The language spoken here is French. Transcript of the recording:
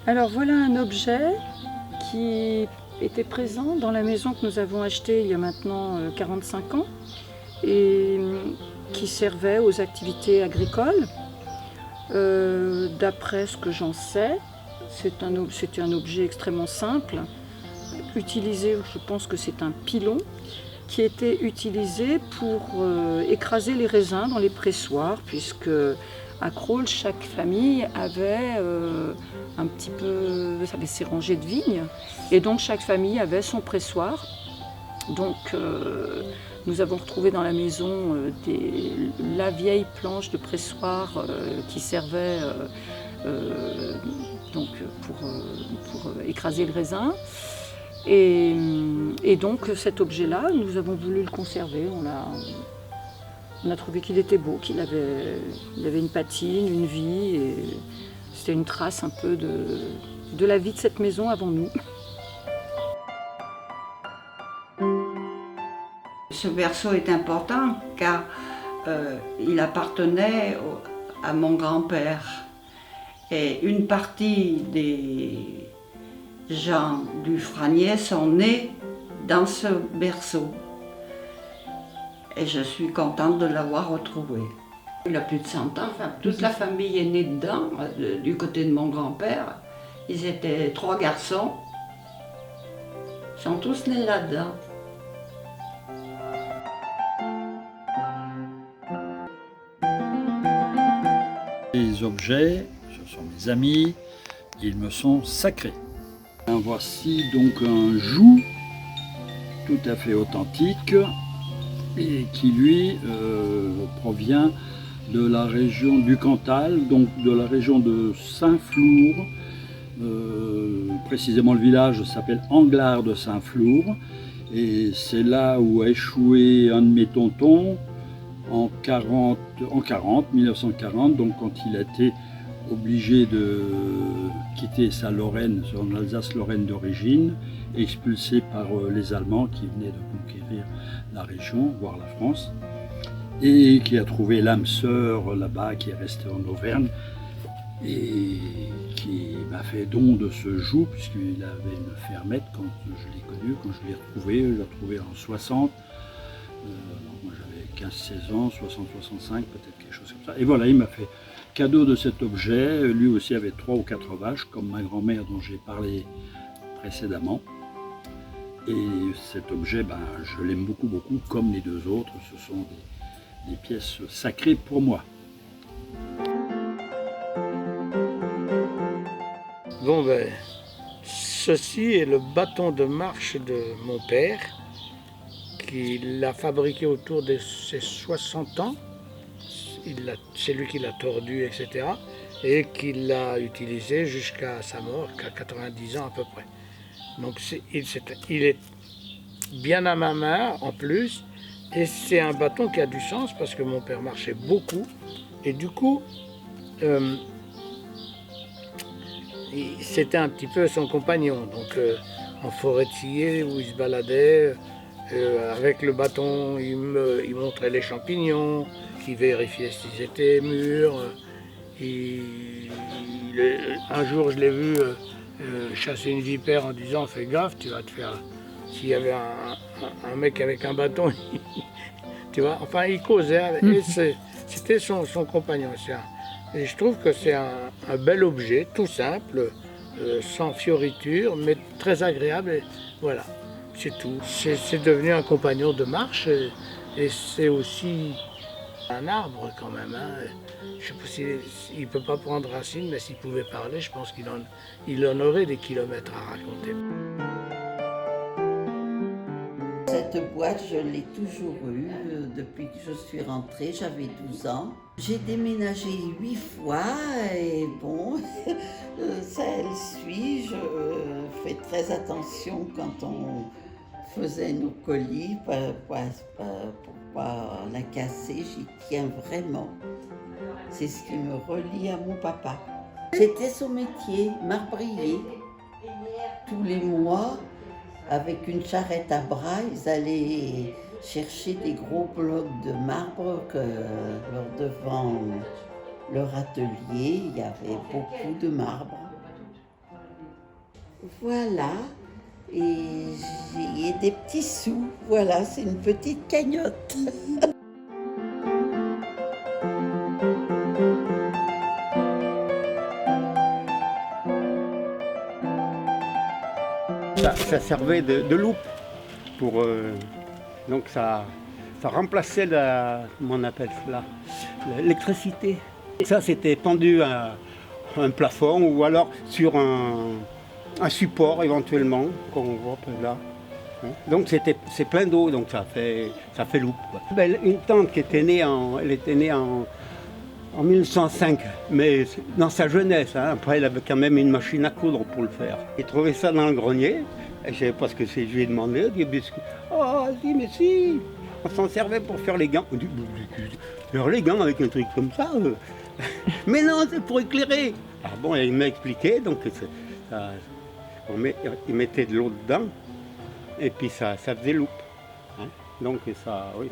Alors voilà un objet qui était présent dans la maison que nous avons achetée il y a maintenant 45 ans et qui servait aux activités agricoles. D'après ce que j'en sais, c'était un objet extrêmement simple, utilisé, je pense que c'est un pilon, qui était utilisé pour écraser les raisins dans les pressoirs, puisque à Crolles, chaque famille avait un petit peu, avait ses rangées de vignes, et donc chaque famille avait son pressoir. Donc nous avons retrouvé dans la maison la vieille planche de pressoir qui servait donc pour écraser le raisin. Et donc cet objet-là, nous avons voulu le conserver. On a trouvé qu'il était beau, il avait une patine, une vie, et c'était une trace un peu de la vie de cette maison avant nous. Ce berceau est important car il appartenait à mon grand-père. Et une partie des gens du Franier sont nés dans ce berceau. Et je suis contente de l'avoir retrouvé. Il a plus de 100 ans, enfin, toute la famille est née dedans, du côté de mon grand-père. Ils étaient 3 garçons, ils sont tous nés là-dedans. Les objets, ce sont mes amis, ils me sont sacrés. Voici donc un joug tout à fait authentique et qui lui provient de la région du Cantal, donc de la région de Saint-Flour. Précisément le village s'appelle Anglars de Saint-Flour et c'est là où a échoué un de mes tontons en 1940, donc quand il a été obligé de quitter sa Lorraine, son Alsace-Lorraine d'origine, expulsé par les Allemands qui venaient de conquérir la région, voire la France, et qui a trouvé l'âme sœur là-bas, qui est resté en Auvergne, et qui m'a fait don de ce joug, puisqu'il avait une fermette quand je l'ai connu, quand je l'ai retrouvé en 60. Moi j'avais 15-16 ans, 60-65, peut-être quelque chose comme ça. Et voilà, il m'a fait cadeau de cet objet. Lui aussi avait 3 ou 4 vaches, comme ma grand-mère dont j'ai parlé précédemment. Et cet objet, je l'aime beaucoup, beaucoup, comme les 2 autres. Ce sont des pièces sacrées pour moi. Bon ceci est le bâton de marche de mon père, qu'il a fabriqué autour de ses 60 ans. C'est lui qui l'a tordu, etc. Et qu'il l'a utilisé jusqu'à sa mort, qu'à 90 ans à peu près. Donc il est bien à ma main en plus. Et c'est un bâton qui a du sens parce que mon père marchait beaucoup. Et du coup, c'était un petit peu son compagnon. Donc en forêt de Sillé où il se baladait, avec le bâton, il montrait les champignons, il vérifiait s'ils étaient mûrs. Un jour, je l'ai vu chasser une vipère en disant « Fais gaffe, tu vas te faire... » S'il y avait un mec avec un bâton, tu vois, enfin, il causait, et c'était son compagnon. Et je trouve que c'est un bel objet, tout simple, sans fioriture, mais très agréable. Et voilà, c'est tout. C'est devenu un compagnon de marche et c'est aussi un arbre quand même. Hein. Je sais pas s'il ne peut pas prendre racine, mais s'il pouvait parler, je pense qu'il en aurait des kilomètres à raconter. Cette boîte, je l'ai toujours eue depuis que je suis rentrée, j'avais 12 ans. J'ai déménagé 8 fois et bon, ça elle suit. Je fais très attention quand on faisait nos colis pour pas la casser, j'y tiens vraiment. C'est ce qui me relie à mon papa. C'était son métier, marbrier. Tous les mois, avec une charrette à bras, ils allaient chercher des gros blocs de marbre que devant leur atelier, il y avait beaucoup de marbre. Voilà. Et j'ai des petits sous. Voilà, c'est une petite cagnotte. Ça servait de loupe pour donc ça remplaçait comment on appelle cela, l'électricité. Ça c'était pendu à un plafond ou alors sur un support éventuellement qu'on voit là. Donc c'est plein d'eau, donc ça fait loupe. Une tante qui était née elle était née en 1905, mais dans sa jeunesse. Après, elle avait quand même une machine à coudre pour le faire. J'ai trouvé ça dans le grenier, et je ne savais pas ce que c'est. Je lui ai demandé, il dit, oh, si, mais si, on s'en servait pour faire les gants. On dit, faire les gants avec un truc comme ça mais non, c'est pour éclairer. Alors bon, il m'a expliqué, donc il mettait de l'eau dedans, et puis ça faisait loupe. Donc ça, oui.